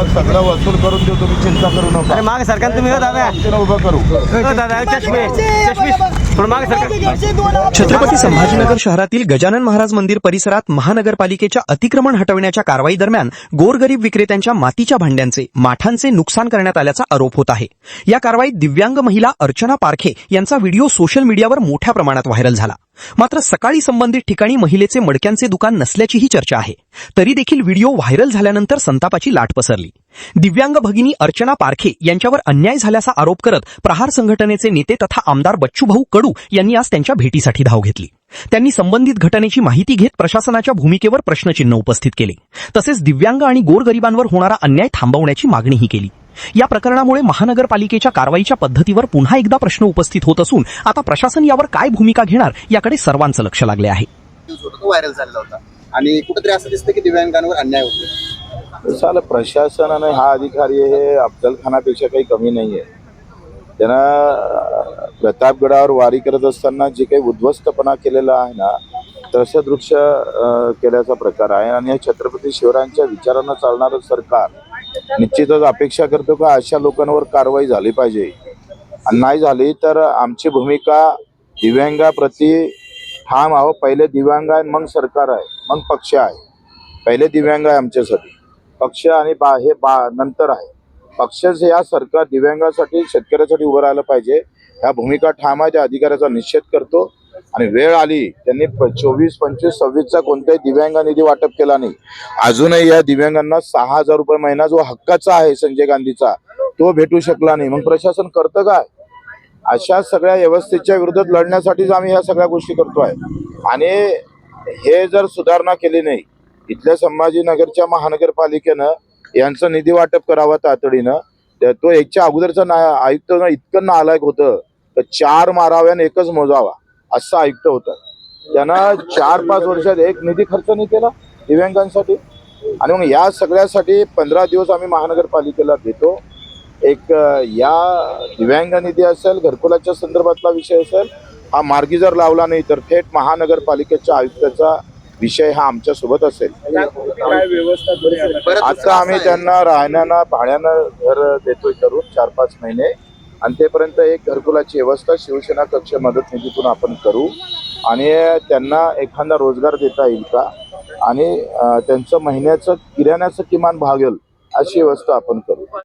सगळं वसूल करून देऊ, तुम्ही चिंता करू नका. मागे सरकार तुम्ही दादा उभं करू. दादा छत्रपती संभाजीनगर शहरातील गजानन महाराज मंदिर परिसरात महानगरपालिकेच्या अतिक्रमण हटविण्याच्या कारवाई दरम्यान गोरगरीब विक्रेत्यांच्या मातीच्या भांड्यांचे माठांचे नुकसान करण्यात आल्याचा आरोप होत आहे. या कारवाईत दिव्यांग महिला अर्चना पारखे यांचा व्हिडिओ सोशल मीडियावर मोठ्या प्रमाणात व्हायरल झाला. मात्र सकाळी संबंधित ठिकाणी महिलेचे मडक्यांचे दुकान नसल्याचीही चर्चा आहे. तरी देखील व्हिडिओ व्हायरल झाल्यानंतर संतापाची लाट पसरली. दिव्यांग भगिनी अर्चना पारखे यांच्यावर अन्याय झाल्याचा आरोप करत प्रहार संघटनेचे नेते तथा आमदार बच्चूभाऊ कडू यांनी आज त्यांच्या भेटीसाठी धाव घेतली. त्यांनी संबंधित घटनेची माहिती घेत प्रशासनाच्या भूमिकेवर प्रश्नचिन्ह उपस्थित केले. तसेच दिव्यांग आणि गोरगरिबांवर होणारा अन्याय थांबवण्याची मागणीही केली. या प्रकरणामुळे महानगरपालिकेच्या कारवाईच्या पद्धतीवर पुन्हा एकदा प्रश्न उपस्थित होत असून आता प्रशासन यावर काय भूमिका घेणार याकडे सर्वांचं लक्ष लागले आहे. व्हायरल झालेला होता आणि कुठेतरी असं दिसतं की दिव्यांगांवर अन्याय होतो. चाल प्रशासनाने हा अधिकारी हे अफजलखानापेक्षा काही कमी नाहीये. त्यांना प्रतापगडावर वारी करत असताना जे काही उद्ध्वस्तपणा केलेला आहे ना, तसं दृश्य केल्याचा प्रकार आहे. आणि छत्रपती शिवरायांच्या विचारानं चालणारं सरकार निश्चितच अपेक्षा करतो का अशा लोकांवर कारवाई झाली पाहिजे. आणि नाही झाली तर आमची भूमिका दिव्यांगाप्रती ठाम आहो. पहिले दिव्यांग आहे, मग सरकार आहे, मग पक्ष आहे. पहिले दिव्यांग आहे आमच्यासाठी, पक्ष आणि नंतर आहे. पक्षच या सरकार दिव्यांगासाठी शेतकऱ्यासाठी उभं राहिलं पाहिजे. ह्या भूमिका ठाम आहे. त्या अधिकाऱ्याचा निषेध करतो. आणि वेळ आली त्यांनी 24, 25, 26चा कोणताही दिव्यांग निधी वाटप केला नाही. अजूनही या दिव्यांगांना 6,000 रुपये महिना जो हक्काचा आहे संजय गांधीचा तो भेटू शकला नाही. मग प्रशासन करतं काय? अशा सगळ्या व्यवस्थेच्या विरोधात लढण्यासाठीच आम्ही ह्या सगळ्या गोष्टी करतोय. आणि हे जर सुधारणा केली नाही, इथल्या संभाजीनगरच्या महानगरपालिकेनं यांचं निधी वाटप करावं तातडीनं. तो एकच्या अगोदरचा आयुक्त इतकं नालायक होतं तर 4 माराव्या आणि 1च मोजावा असं आयुक्त होतं. त्यानं 4-5 वर्षात एक निधी खर्च नाही केला दिव्यांगांसाठी. आणि मग या सगळ्यासाठी 15 दिवस आम्ही महानगरपालिकेला देतो. एक या दिव्यांग निधी असेल, घरकुलाच्या संदर्भातला विषय असेल, हा मार्गी जर लावला नाही तर थेट महानगरपालिकेच्या आयुक्ताचा विषय हा आमच्या सोबत असेल. आता आम्ही त्यांना राहण्यानं भाड्यानं घर देतोय करून 4-5 महिने. आणि तेपर्यंत एक घरकुलाची व्यवस्था शिवसेना कक्ष मदत निधीतून आपण करू. आणि त्यांना एखादा रोजगार देता येईल का आणि त्यांचं महिन्याचं किराण्याचं किमान भागेल अशी व्यवस्था आपण करू.